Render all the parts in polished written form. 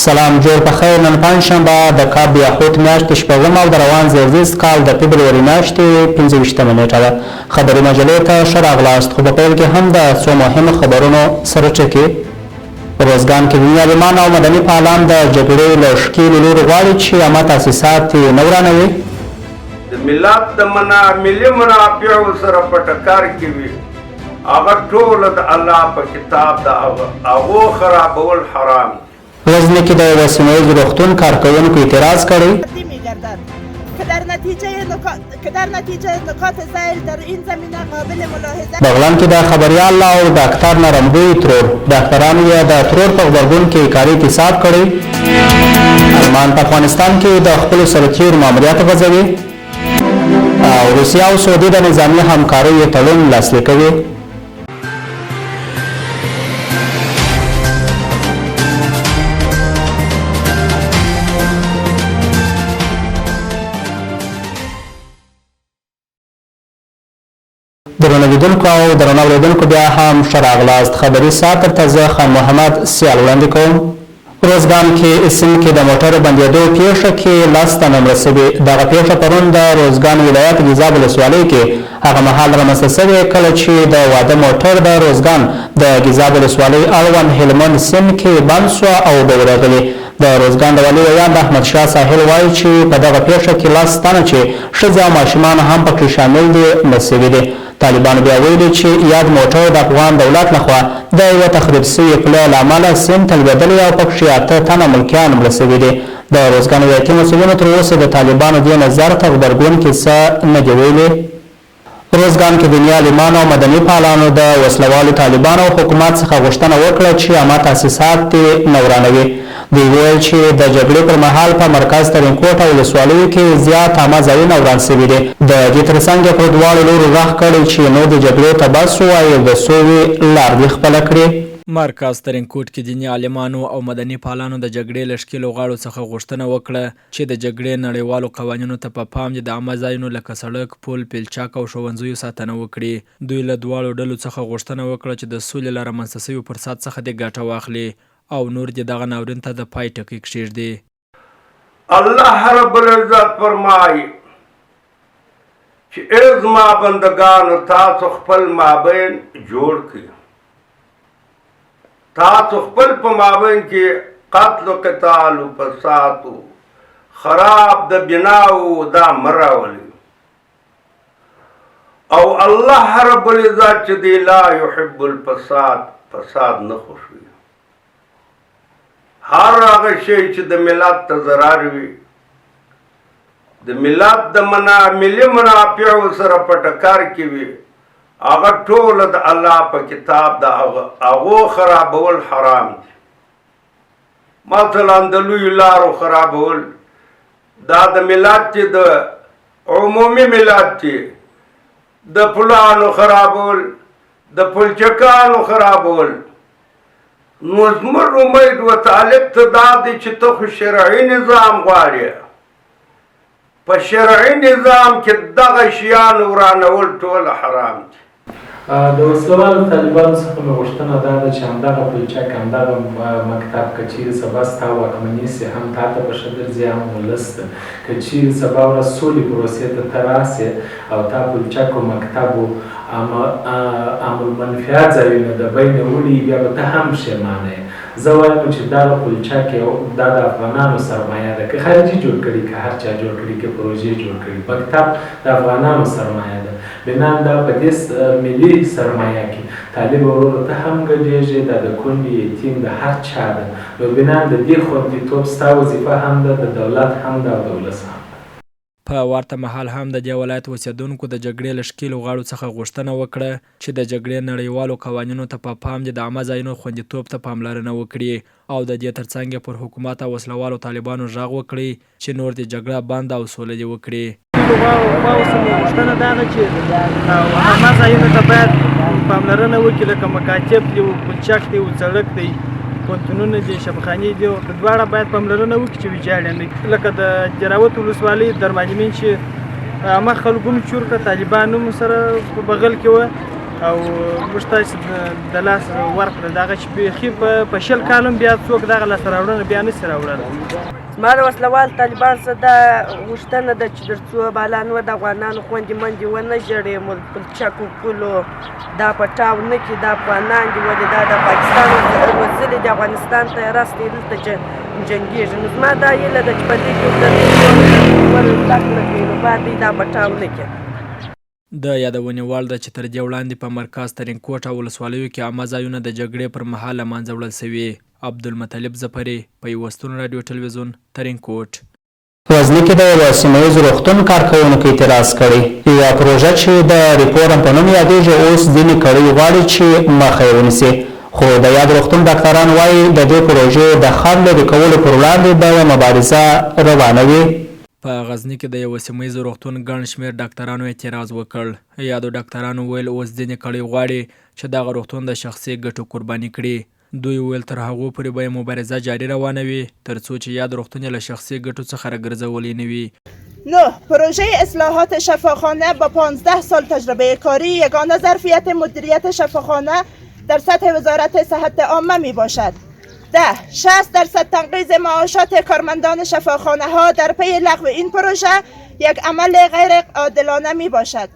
سلام جوړ په خیر. نن پنجشنبه د کاب یاقوت میاشتې شپږم او د روان زیږدیز کال د فبروري میاشتې 25مه نیټه ده. خبري مجلې ته ښه راغلاست. خو په پیل کې هم د څو مهمو خبرونو سره ټکي. روزګان کې دنیا بیمان او مدني فعالان د جګړې له ښکېلو لوري غواړي چې عامه تاسیسات یې نه ورانوي. د ملت د ملي منافعو سره په ټکر کې وي، هغه ټوله د الله په کتاب د هغو خرابول حرام. غزني کې د یوه سیمه ییز روغتون کارکوونکو اعتراض کړی. بغلان کې د خبریال او ډاکټر نرمګوی ترور ډاکټرانو یې د ترور په غبرګون کې کاري اعتصاب کړی. المان په افغانستان کې د خپلو سرتیرو ماموریت غځوي او روسیه او سعودي د نظامي همکاریو تړون لاسلیک کوي. درنو لیدونکو او درنو اوریدونکو بیا هم ښه راغلاست. خبري ساعت ته زه خان محمد سیال وړاندې کوم. روزګان کې سیند کې د موټرو بندېدو پیښه کې 10 تنه مړه شوي. دغه پیښه پرون د روزګان ولایت ګیزاب ولسوالۍ کې هغه مهال رامنځته شوې کله چې د واده موټر د روزګان د ګیزاب ولسوالۍ اړوند هلمند سیند کې بند شو او اوبه ورغلې. د روزګان د والي ویان د احمد شاه ساحل وایي چې په دغه پیښه کې 10 تنه چې ښځې او ماشومان هم پکې شامل دي مړه شوي دي. طالبانو بیا ویلي چې یاد موټر د افغان دولت لخوا د یوه تخریب شوي پله له امله سیند ته لوېدلی او پکې 8 تنه ملکیان مړه شوي دي. د روزګان ولایتي مسؤلینو تر اوسه د طالبانو دې نظر ته غبرګون کې څه نه دي ویلي. روزګان کې دنیا عالمانو او مدني فعالانو د وسلوالو طالبانو او حکومت څخه غوښتنه وکړه چې عامه تاسیسات یې نه ورانوي. دوی ویل چې د جګړې پر مهال په مرکز ترینکوټ او ولسوالیو کې زیات عامه ځایونه وران شوي دي. د دې تر څنګ یې پر دواړو لورو غږ کړی چې نور د جګړې ته بس ووایي د سولې لار دې خپله کړي. مرکز ترینکوټ کې دیني عالمانو او مدني فعالانو د جګړې له ښکېلو غاړو څخه غوښتنه وکړه چې د جګړې نړیوالو قوانینو ته په پام دي د عامه ځایونو لکه سړک، پل، پیلچک او ښوونځیو ساتنه وکړي. دوی له دواړو ډلو څخه غوښتنه وکړه چې د سولې له رامنځته شوي فرصت څخه دې ګټه واخلي او نور دې دغه ناورین ته د پای ټکی کښېږدي. الله رب العزت فرمایي چې ای زما بندګانو تاسو خپل مابین جوړ کړئ. تاسو خپل په مابین کې قتل و قتال و فساد و خراب د بناو دا مراولي او الله رب العزت چې دی لا يحب الفساد فساد نه خوښوي. هر هغه شی چې د ملت ته ضرر وي، د ملت د ملي منافعو سره په ټکر کې وي، هغه ټوله د الله په کتاب د هغو خرابول حرام دي. مثلا د لویو لارو خرابول دا د ملت چې د عمومي ملت چې د پلانو خرابول، د پلچکانو خرابول. نو زموږ امید و طالب ته دا دی چې ته خو شرعي نظام غواړې. په شرعي نظام کې دغه شیان ورانول ټول حرام دي. د وسلوالو طالبانو څخه مې غوښتنه دا ده چې همدغه پلچک، همدغه مکتب که چیرې سبا ستا واکمني سي هم تا ته به ښه درځي هم ولس ته. که چیرې سبا ورځ سولې پروسې ته ته راسې او تا پلچک و مکتب و عامالمنفعه ځایونه د بینه وړي بیا به ته هم پښېمانه یې. زه وایم چې دغه پلچک دا د افغانانو سرمایه ده، که خارجي جوړ کړي که هر چا جوړ کړي که پروژې جوړ کړي. مکتب د افغانانو سرمایه ده. بنان دا په دې ملي سرمایه کې طالب ورور ته هم ګډېږي، دا د کونډې یتیم د هر چا ده. نو بنان د دې خوندیتوب ستا وظیفه هم ده، د دولت هم ده او د ولس هم ده. په ورته مهال هم د دې ولایت اوسېدونکو د جګړې له ښکېلو غاړو څخه غوښتنه وکړه چې د جګړې نړیوالو قوانینو ته په پام دي د عامه ځایونو خوندیتوب ته پاملرنه وکړي او د دې تر څنګ پر حکومت او وسلوالو طالبانو غږ وکړي چې نور دې جګړه بند او سوله دې وکړي. غوښتنه دا ده چې عامه ځایونو ته باید پاملرنه وکړي، لکه مکاتب دي و پلچک دی و سړک دی پوهنتونونه دي شبخانې دي، د دواړه باید پاملرنه وکړي چې ویجاړ نه کړي. لکه د جراوت ولسوالۍ درمعلمین چې عامه خلکو هم چور کړه، طالبان هم سره په بغل کې وه او موږ تاسې د لاس ورکړه دغه چې بیخي په 20 کال هم بیا څوک دغه لاسته راوړنه بیا نشي راوړلی. زما د وسلوال طالبان څخه دا غوښتنه ده چې تر څو بالان و د افغانانو خویندې میندې ونه ژړې پلچکو پولو دا پټاو نه کړي دا افغانان دي ولې دا د پاکستان وزلې د افغانستان ته یې راستې دلته جنګېږي. نو زما دا هیله ده چې په دې کې ورته زده کړه کوي نو باید دوی دا پټاو نه کړي. د یادونې وړ ده چې تر دې وړاندې په مرکز ترینکوټ او ولسوالیو کې عامه ځایونه د جګړې پر مهال له منځه وړل شوي. عبدالمطلب ظفري، پیوستون رادیو ټلویزیون، ترینکوټ. غزني کې د یوه سیمه ییز روغتون کارکوونکو اعتراض کړی. یوه پروژه چې د ریپورم په نوم یادېږي اوس ځینې کړۍ غواړي چې مخه یې ونیسي، خو د یاد روغتون ډاکټران وایي د دې پروژې د خنډ لرې کولو پر وړاندې به مبارزه روانه وي. په غزني کې د یوه سیمه ییز روغتون ګڼ شمېر ډاکټرانو اعتراض وکړ. یادو ډاکټرانو ویل اوس ځینې کړۍ غواړي چې دغه روغتون د شخصي ګټو قرباني کړي. دوی ویل تر هغو پورې به مبارزه جاري روانه وي تر څو چې یاد روغتون له شخصي ګټو څخه راګرځولی نه وي. پروژه اصلاحات شفاخانه با 15 سال تجربه کاری یگانه ظرفیت مدیریت شفاخانه در سطح وزارت صحت عامه می باشد. 60% تنقیص معاشات کارمندان شفاخانه ها در پی لغو این پروژه یک عمل غیر عادلانه می باشد.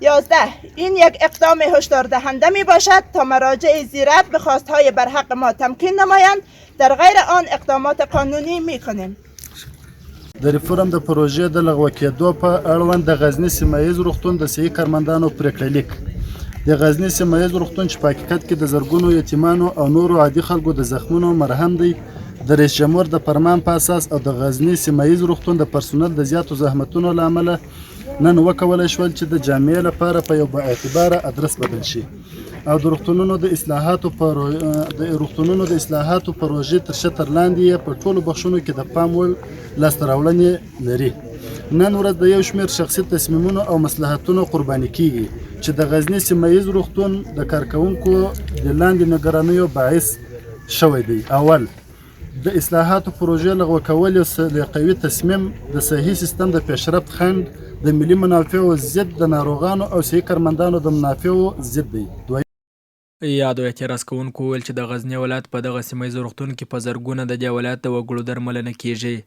11 این یک اقدام هشدار دهنده می باشد تا مراجع زیرت به خواستهای برحق ما تمکین نمایند، در غیر آن اقدامات قانونی می کنیم. د ریفورم د پروژې د لغوه کېدو په اړوند د غزني سیمه ییز روغتون د صحي کارمندانو پرېکړه لیک. د غزني سیمه ییز روغتون چې په حقیقت کې د زرګونو یتیمانو او نورو عادي خلکو د زخمونو مرهم دی، د رئیس جمهور د فرمان په اساس او د غزني سیمه ییز روغتون د پرسونل د زیاتو زحمتونو له امله نن وکولی شول چې د جامعې لپاره په یو با اعتباره ادرس بدل شي او د روغتونونو د اصلاحاتو پروژې تر شتر لاندې په ټولو بخشونو کې د پام وړ لاسته راوړنې لري. نن ورځ د یو شمېر شخصي تصمیمونو او مصلحتونو قرباني کیږي چې د غزني سیمه ییز روغتون د کارکوونکو د لاندې نګرانیو باعث شوی دی. اول، د اصلاحاتو پروژې لغوه کول یو قوي تصمیم د صحي سیستم د پیشرفت خنډ، د ملي منافعو ضد، د ناروغانو او صحي کارمندانو د منافعو ضد دی. یادو اعتراض کوونکو ویل چې د غزني ولایت په دغه سیمه ییز روغتون کې په زرګونه د دې ولایت د وګړو درملنه کیږي.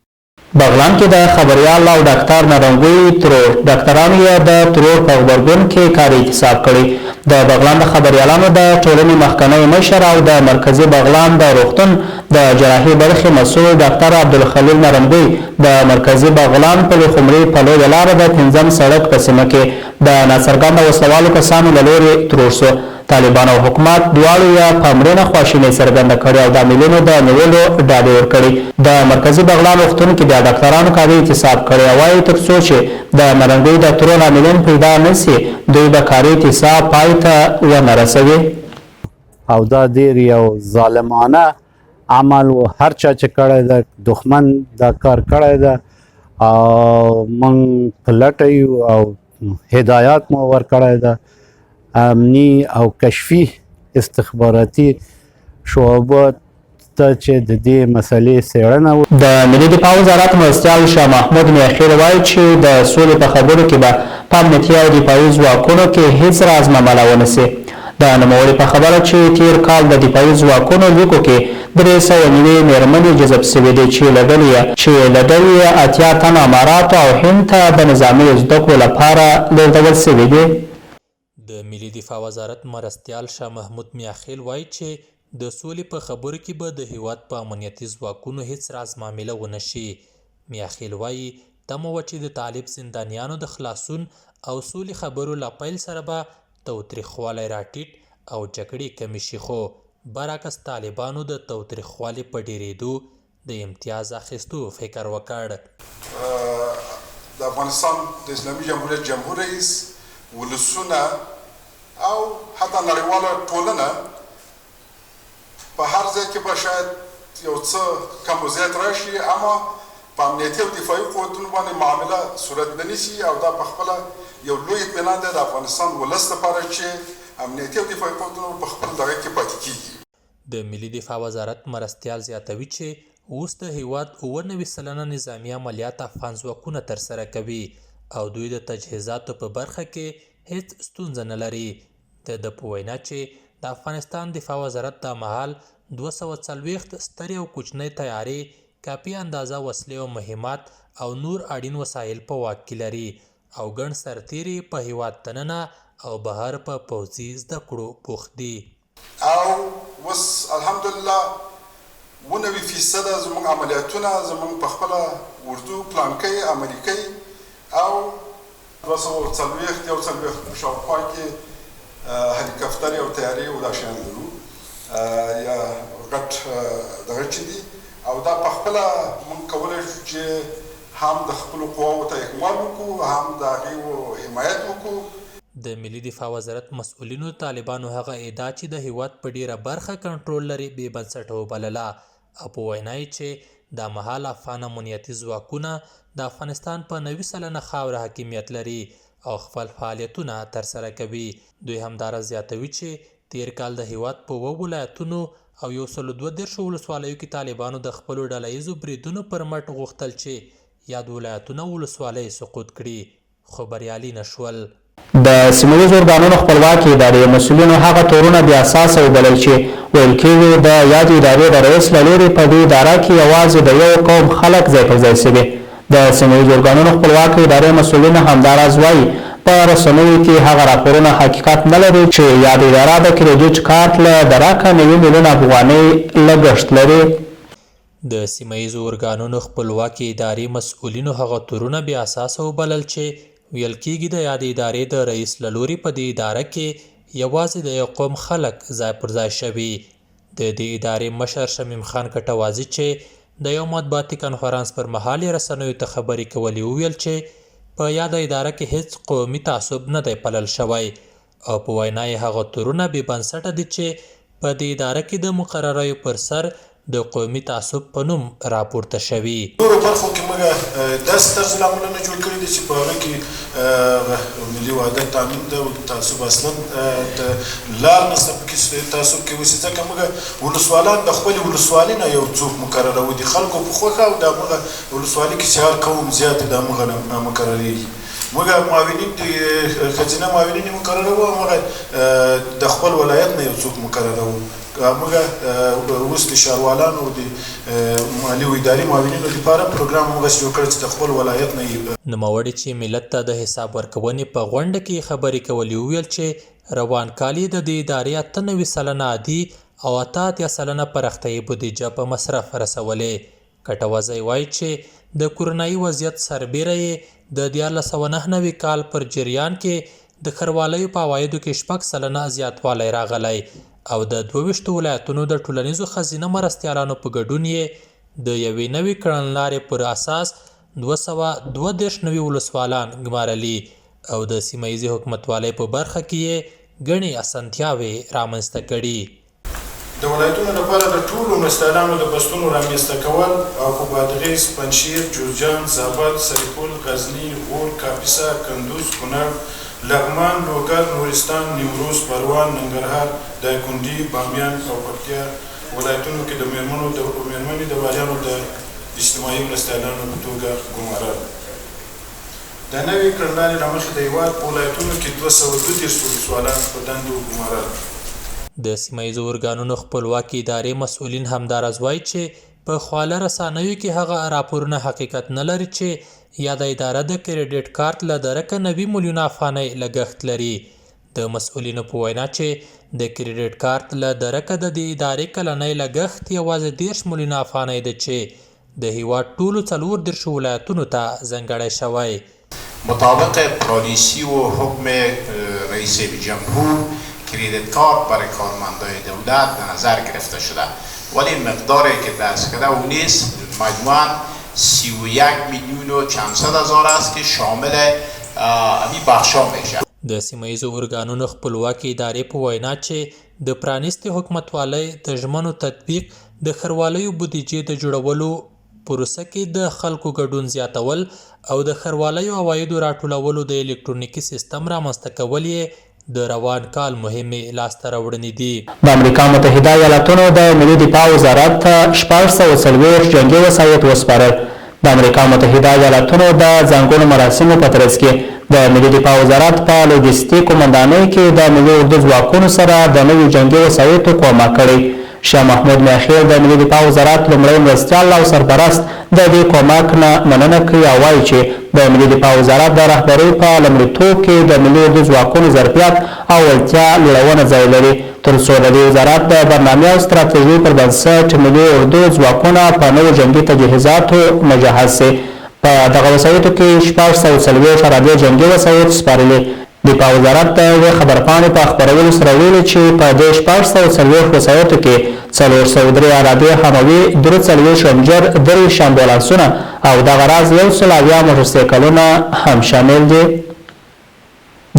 بغلان کې د خبریال او ډاکټر نارنګوی ترور ډاکټرانو یې د ترور په غبرګون کې کار اعتصاب کړی. د بغلان د خبریالانو د ټولنې مخکنی مشر او د مرکزي بغلان د روغتون د جراحي برخې مسؤل ډاکټر عبدالخلیل نارنګوی د مرکزي بغلان په خمري په لویه لاره د 5م سړک په سیمه کې د ناڅرګنده وسلوالو کسانو له لورې ترور شو. طالبان او حکومت دواړو یې په مړینه خواشیني څرګنده کړې او د عاملینو د نیولو ډاډ ورکړي. د مرکزي بغلان روغتون کې د ډاکټرانو کاري اعتصاب کړی او وایي تر څو چې د نارنګوی د ترور عاملین پیدا نه سي دوی به کاري اعتصاب پای ته ونه رسوي. او دا ډېر یو ظالمانه عمل و، هر چا چې کړی ده دښمن دا کار کړی ده او موږ په لټه یو او هدایات مو ورکړی ده امني او کشفي استخباراتي شعبو ته چې د دې مسلې څېړنه د ملي دفاع وزارت مرستیال شاه محمود میاخېل وایي چې د سولې په خبرو کې به په امنیتي او دفاعي ځواکونو کې هیڅ راز معامله ونه سي. د نوموړي په خبره چې تیر کال د دفاعي ځواکونو لیکو کې 390 مېرمنې جذب شوې دي چې له ډلې 80 تنه اماراتو او هند ته د نظامي زده کړو لپاره لېږدول شوي دي. د ملي دفاع وزارت مرستیال شاه محمود میاخېل وایي چې د سولې په خبرو کې به د هیواد په امنیتي ځواکونو هیڅ راز معامله ونه شي. میاخېل وایي تمه وه چې د طالب زندانیانو د خلاصون او سولې خبرو له پیل سره به تاوتریخوالی راټیټ او جګړې کمې شي، خو برعکس طالبانو د تاوتریخوالي په ډېرېدو د امتیاز اخیستو فکر وکړ. د افغانستان د اسلامي جمهوریت جمهور رئیس، ولسونه او حتی نړیواله ټولنه په هر ځای کې به شاید یو څه کم و زیات راشي، اما په امنیتي او دفاعي قوتونو باندې معامله صورت نه نیسي او دا په خپله یو لوی اطمینان دی د افغانستان ولس لپاره چې امنیتي او دفاعي قوتونو په خپل دغه کې پاتې کیږي. د ملي دفاع وزارت مرستیال زیاتوي چې اوس د هیواد 99% نظامي عملیات افغان ځواکونه ترسره کوي او دوی د تجهیزاتو په برخه کې هیڅ ستونزه نه لري. د ده په وینا چې د افغانستان دفاع وزارت دا مهال 240 سترې او کوچنۍ تیارې، کافي اندازه وسلې او مهمات او نور اړین وسایل په واک کې لري او ګڼ سرتیري په هیواد دننه او بهر په پوځي زده کړو بوخت دي. او اوس الحمدلله 90% زموږ عملیاتونه زموږ په خپله اردو پلان کوي، عملي کوي او 240 یو 40 شاوخوا کې هلیکاپټرې او طیارې او دا شیان لرو یا غټ دغه چې دي او دا په خپله موږ کولی شو چې هم د خپلو قواو ته اکمال وکړو، هم د هغې حمایت وکړو. د ملي دفاع وزارت مسؤلینو طالبانو هغه ادعا چې د هیواد په ډیره برخه کنټرول لري بې بنسټه وبلله او په وینا یې چې دا مهال افغان امنیتي ځواکونه د افغانستان په 90% خاوره حاکمیت لري او خپل فعالیتونه ترسره کوي. دوی همداراز زیاتوي چې تیر کال د هیواد په 2 ولایتونو او 132 ولسوالیو کې طالبانو د خپلو ډله ییزو بریدونو پر مټ غوښتل چې یاد ولایتونه ولسوالۍ سقوط کړي خو بریالي نه شول. د سیمهییزو ارګانونو خپلواکې ادارې مسؤلینو هغه تورونه بې اساسه وبلل چې ویل کېږي د یادې ادارې د رئیس له لوري په دې اداره کې یوازې د یو قوم خلک ځای پر ځای شوي. د سیمهییزو ارګانونو خپلواکې ادارې مسؤلین همداراز وایي په رسنیو کې هغه راپورونه حقیقت نه لري چې یاد اداره د کریډیټ کارت له درکه 90 میلیون افغانۍ لګښت لري. د سیمهییزو ارګانونو خپلواکې ادارې مسؤلینو هغه تورونه بې اساسه وبلل چې ویل کېږي د یادې ادارې د رئیس له لوري په دې اداره کې یوازې د یو قوم خلک ځای پر ځای شوي. د دې ادارې مشر شمیم خان کټوازي چې د یو مطبوعاتي کنفرانس پر مهال یې رسنیو ته خبرې کولې وویل چې په یاده اداره کې هیڅ قومي تعصب نه دی پلل شوی او په وینا یې هغه تورونه بې بنسټه دي چې په دې اداره کې د مقرریو پر سر د قومي تعصب په نوم راپورته شوي. نورو برخو کې موږ داسې طرز العملونه جوړ کړي دي چې په هغه کې ملي وحدت تامین ده او تعصب اصلا د لار نسته پکې تعصب کې اوسي ځکه موږ ولسوالان د خپلې ولسوالۍ نه یو څوک مقرروو دي خلکو په خوښه او د هغه ولسوالۍ کې چې هر قوم زیات د هغه مقرریږي. موږ معاونین دي ښځینه معاونین یې مقرروو او موږ د خپل ولایت نه یو څوک مقرروو. موږ اوس د ښاروالانو د مالي او اداري معاونینو لپاره پروګرام موږ جوړ کړی چې د خپل ولایت نه یې نوموړي چې ملت ته د حساب ورکونې په غونډه کې خبرې کولې وویل چې روان کال یې د دې ادارې 98% عادي او 88% پراختیایي بودیجه په مصرف رسولې. کټوازی وایي چې د کورونایي وضعیت سربیره یې د 1999 کال پر جریان کې د ښاروالیو په عوایدو کې 6% زیاتوالی راغلی او د 22 ولایتونو د ټولنیزو ښځینه مرستیالانو په ګډون یې د یوې نوې کړنلارې پر اساس 232 نوي ولسوالان ګمارلي او د سیمهییزې حکومتوالۍ په برخه کې یې ګڼې اسانتیاوې رامنځته کړي. د ولایتونو لپاره د ټولو مرستیالانو د بستونو رامنځته کول او په بادغیس، پنجشیر، جوزجان، زابل، سرپل، غزني، غور، کاپیسا، کندوز، کونړ، لغمان، لوګر، نورستان، نیمروز، پروان، ننګرهار، دایکنډي، بامیان او پکتیا ولایتونو کې د میرمنې د والیانو د اجتماعي مرستیالانو په توګه ګمارل. د نوې کړنلارې له مخې د هېواد په ولایتونو کې 232 ولسوالان په دندو ګمارل. د سیمهییزو ارګانونو خپلواکې ادارې مسؤلین همداراز وایي چې په خواله رسنیو کې هغه راپورونه حقیقت نه لري چې یاده اداره د کریډیټ کارت له درکه 90 میلیون افغانۍ لګښت لري. د مسؤلینو په وینا چې د کریډیټ کارت له درکه د دې ادارې کلنی لګښت یوازې 10 میلیون افغانۍ ده چې د هیواد ټولو 34 ولایتونو ته ځانګړی شوی. مطابق پالیسی و حکم رئیس جمهور کریدیت کارت برای کارمندان دولت به نظر گرفته شده ولی مقداری که دست کرده اون نیست مجموعاً 31 میلیون و چند صد هزار است که شامل این بخشا میشه. د سیمهییزو ارګانونو خپلواکې ادارې په وینا چې د پرانیستې حکومتوالۍ د ژمنو تطبیق د ښاروالیو بودیجې د جوړولو پروسه کې د خلکو ګډون زیاتول او د ښاروالیو عوایدو راټولولو د الکترونیکي سیستم رامنځته کول یې د روان کال مهمې لاسته راوړنې دي. د امریکا متحده ایالاتونو د ملي دفاع وزارت ته 440 جنګي وسایط وسپارل. د امریکا متحده ایالاتونو د ځانګړو مراسمو په ترڅ کې د ملي دفاع وزارت په لوجستیک قومندانۍ کې د ملي اردو ځواکونو سره د نویو جنګي وسایطو کومک کړی. شاه محمود میاخیل د ملي دفاع وزارت لومړی مرستیال او سرپرست د دې کومک نه مننه کوي او وایي چې د ملي دفاع وزارت د رهبرۍ په لومړیتوب کې د ملي اردو ځواکونو ظرفیت او وړتیا لوړونه ځای لري تر څو د دې وزارت د برنامې او ستراتیژۍ پر بنسټ ملي اردو ځواکونه په نوو جنګي تجهیزاتو مجهز شي. په دغه وسایطو کې 640 ارادي جنګي وسایط سپارلي. دفاع وزارت د یوې خبرپاڼې په خپرولو سره ویلي چې په دې 640 وسایطو کې 403 ارادي حموي 43 شمجر 3 امبولانسونه او دغه راز 170 موټرسایکلونه هم شامل دي.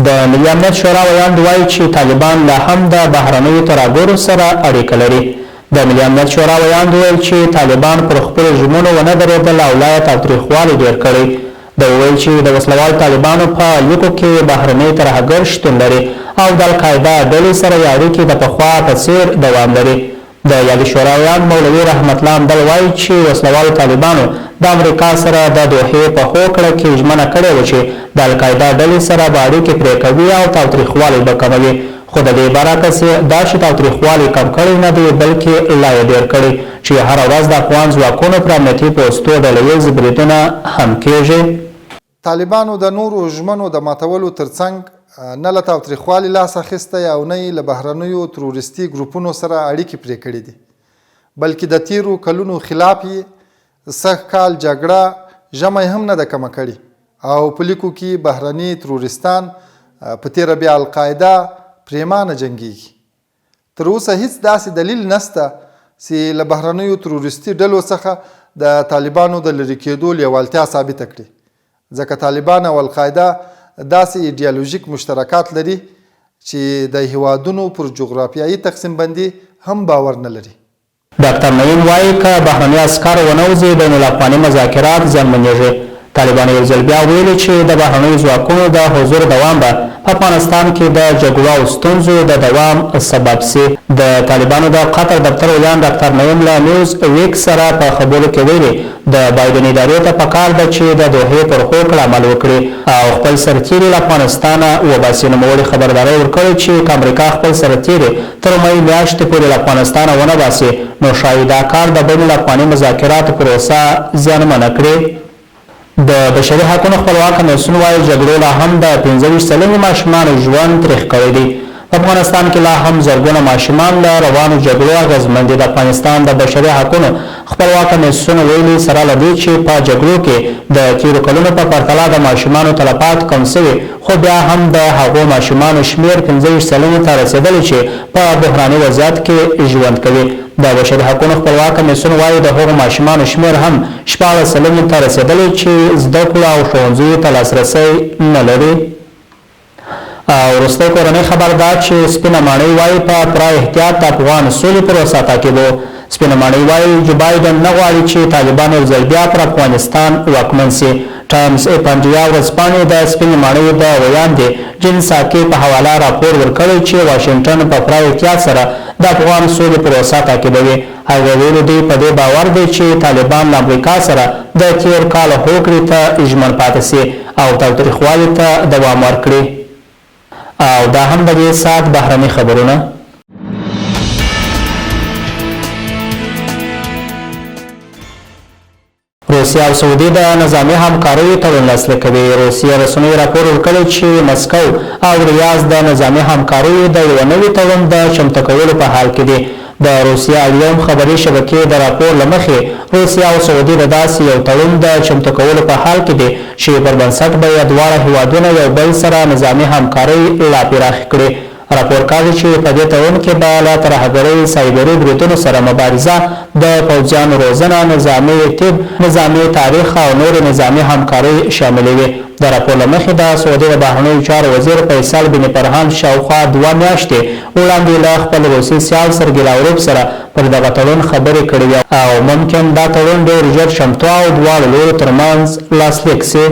د ملي امنیت شورا ویاند وایي چې طالبان لا هم د بهرنیو ترهګرو سره اړیکه لري. د ملي امنیت شورا ویاند وویل چې طالبان پر خپلو ژمنو ونه درېدل او لا یې تاوتریخوالی ډېر کړی. د وویل چې د وسلوال طالبانو په لیکو کې بهرني ترهګر شتون لري او د القاعده ډلې سره یې اړیکې د پخوا په څېر دوام لري. د یادې شورا ویاند مولوي رحمت الله امدل وایي چې وسلوالو طالبانو د امریکا سره د دوحې په هوکړه کې ژمنه کړې وه چې د القاعده ډلې سره به اړیکې پرې کوي او تاوتریخوالی به کموي. خو د دې برعکس دا چې تاوتریخوالی کم کړی نه دی بلکې لا یې ډېر کړی چې هره ورځ د افغان ځواکونو پر امنیتي پوستو ډلهییز بریدونه هم کیږي. طالبانو د نورو ژمنو د ماتولو ترڅنګ نه له تاوتریخوالي لاس اخیستی او نه یې له بهرنیو تروریستي ګروپونو سره اړیکې پرې کړې دي بلکې د تیرو کلونو خلاف یې سږ کال جګړه ژمی هم نه ده کمه کړې او په لیکو کې بهرني تروریستان په تیره بیا القاعده پریمانه جنګیږي. تر اوسه هیڅ داسې دلیل نسته چې له بهرنیو تروریستي ډلو څخه د طالبانو د لرې کېدو لیوالتیا ثابته کړي ځکه طالبان او القاعده داسې ایډیالوژیک مشترکات لري چې د هیوادونو پر جغرافیایي تقسیم بندي هم باور نه لري. ډاکټر نعیم وایي که بهرني عسکر ونوځي بین الافغاني مذاکرات زیانمنېږي. طالبانو یو ځل بیا ویلي چې د بهرنیو ځواکونو د حضور دوام به په افغانستان کې د جګړو او ستونزو د دوام سبب سي. د طالبانو د قطر دفتر ویان ډاکټر نعیم له نیوز ویک سره په خبرو کې ویلي د بایدن ادارې ته پکار ده چې د دوحې پر هوکړه عمل وکړي او خپل سرتیري له افغانستانه وباسي. نوموړي خبرداری ورکړې چې که امریکا خپل سرتیري تر مۍ میاشتې پورې له افغانستانه ونه باسي نو ښایي دا کار د بین الافغاني مذاکراتو پروسه زیانمنه کړي. د بشري حقونو خپلواک کمیسیون وایي جګړو لا هم د 25 سلنې ماشومانو ژوند تریخ کړی دی. په افغانستان کې لا هم زرګونه ماشومان له روانو جګړو اغېزمن دي. د افغانستان د بشري حقونو خپلواک کمیسیون ویلي سره له دې چې په جګړو کې د تیرو کلونو په پرتله د ماشومانو تلفات کم شوي خو بیا هم د هغو ماشومانو شمیر 25 سلنې ته رسېدلی چې په بحراني وضعیت کې ژوند کوي. د بشري حقونو خپلواک کمیسیون وایي د هغو ماشومانو شمیر هم 14 سلنې ته رسېدلی چې زده کړو او ښوونځیو ته لاسرسی نه لري. او وروستی کورنۍ خبر دا چې سپینه ماڼۍ وایي په پوره احتیاط د افغان سولې پروسه تعقیبو. سپینه ماڼۍ وایي جو بایدن نه غواړي چې طالبان یو ځل بیا پر افغانستان واکمن سي. ټایمز اپ انډیا ورځپاڼې د سپینې ماڼۍ د ویاندې جن ساکي په حواله راپور ورکړی چې واشنګټن په پوره احتیاط سره د افغان سولې پروسه تعقیبوي. هغه ویلي دی په دې باور دی چې طالبان له امریکا سره د تیر کال هوکړې ته ژمن پاتې سي او تاوتریخوالي ته دوام ورکړي. او دا هم د دې ساعت بهرني خبرونه. روسیه او سعودي د نظامي همکاریو تړون لاسلیک کوي. روسیه رسنیو راپور ورکړی چې مسکو او ریاض د نظامي همکاریو د یو نوي تړون د چمتو کولو په حال کې دي. د روسیه الیوم خبري شبکې د راپور له مخې روسیه او سعودي د داسې یو تړون د چمتو کولو په حال کې دي چې پر بنسټ به یې دواړه هیوادونه یو بل سره نظامي همکاري لا پراخه کړي. راپور کاږي چې په دې تړون کې به له ترهګرۍ سایبري بریدونو سره مبارزه د پوځیانو روزنه نظامي طب نظامي تاریخ او نور نظامي همکاري شاملې وي. د راپور له مخې د سعودي د بهرنیو چارو وزیر فیصل بن فرحان شاوخوا 2 میاشتې وړاندې له خپل روسي سیال سرګي لاوروف سره پر دغه تړون خبرې کړې وې او ممکن دا تړون ډېر ژر چمتو او دواړو لورو ترمنځ لاسلیک سي.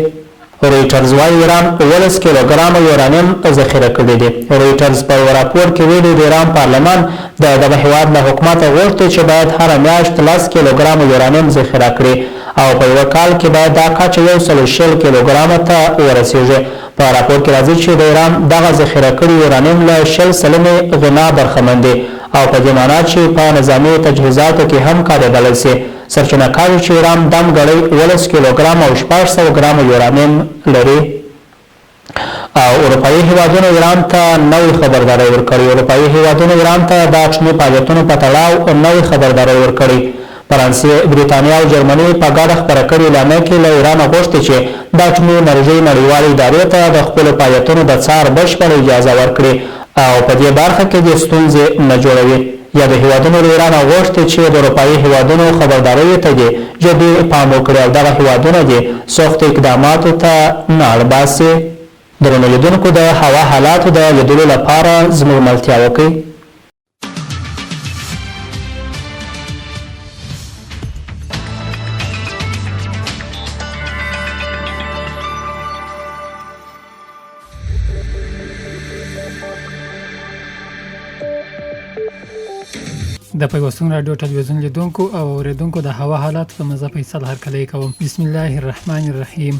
رویټرز وايي ایران 15 کیلوګرام یورانیم ذخیره کړی دی. رویټرز په راپور کې ویلي د ایران پارلمان د دغه هیواد له حکومته غوښتي چې باید هره میاشت 10 کیلوګرام یورانیم ذخیره کړي او په یو کال کې باید دا کچه 120 کیلوګرام ته ورسیږي. په په راپور کې راځي چې د ایران دغه ذخیره کړي یورانیم له 20 سلنې غنا برخمن دي او په دې معنا چې په نظامي تجهیزاتو کې هم کارېدلی سي. سرچینه کاږي چې ایران دم ګړۍ 11 کیلوګرام او 600 ګرام یورانیم لري او اروپایي هیوادونو ایران ته نوې خبرداری ورکړې. اروپایي هیوادونو ایران ته د اټومي فعالیتونو په تړاو نوې خبرداری ورکړې. فرانسې، بریتانیا او جرمني په ګډه خپره کړې اعلامیه کې له ایران غوښتي چې د اټومي انرژۍ نړیوالې ادارې ته د خپلو فعالیتونو د څار بشپړه اجازه ورکړي او په دې برخه کې د ستونزې نه جوړوي. یا د هیوادونو له ایران غوښتي چې د اروپایي هیوادونو خبرداریو ته دې جدي پام وکړي او دغه هیوادونه دې سخت اقداماتو ته نه اړ باسي. درنو لیدونکو د هوا حالاتو د لیدلو لپاره زموږ ملتیا وکړئ. د پیوستون رادیو ټلویزیون لیدونکو او اوریدونکو د هوا حالات په مزه فیصل هرکلی کوم. بسم الله الرحمن الرحیم.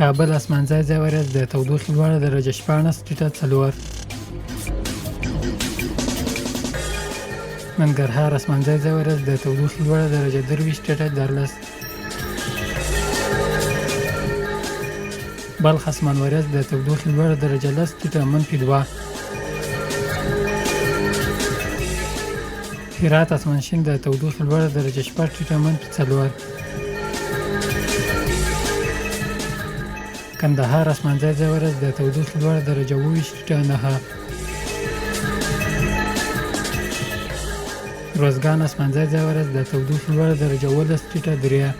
کابل اسمانځای ځای ورځ د تودوخې لوړه درجه 14.4. ننګرهار اسمانځای ځای ورځ د تودوخې لوړه درجه 23.14. بلخ اسمان ورځ د تودوخې لوړه درجه 10.-2. هرات اسمان شین د تودوخې لوړه درجه 4.-4. کندهار اسمانځای ځای ورځ د تودوخې لوړه درجه 20.9. روزګان اسمانځای ځای ورځ د تودوخې لوړه درجه 11.3.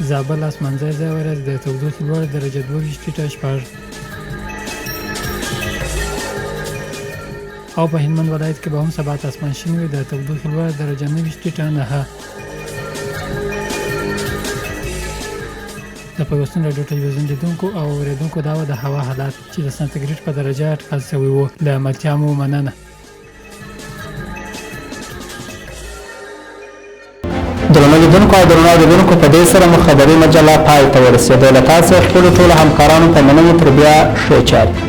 زابل اسمانځای ځای ورځ د تودوخې لوړه درجه 22.6. او په هلمند ولایت کې به هم سبا اسمان شین وي د تودوخې لوړه درجه 9.9. د پیوستون رادیو ټلویزیون لیدونکو او اوریدونکو دا و د هوا حالات چې د سانتیګریډ په درجه اټکل شوي وو. له ملتیا مو مننه. درنو لیدونکو او درنو اوریدونکو په دې سره مو خبري مجله پای ته ورسېده. له تاسو خپلو ټولو همکارانو په مننه تر بیا ښې چارې.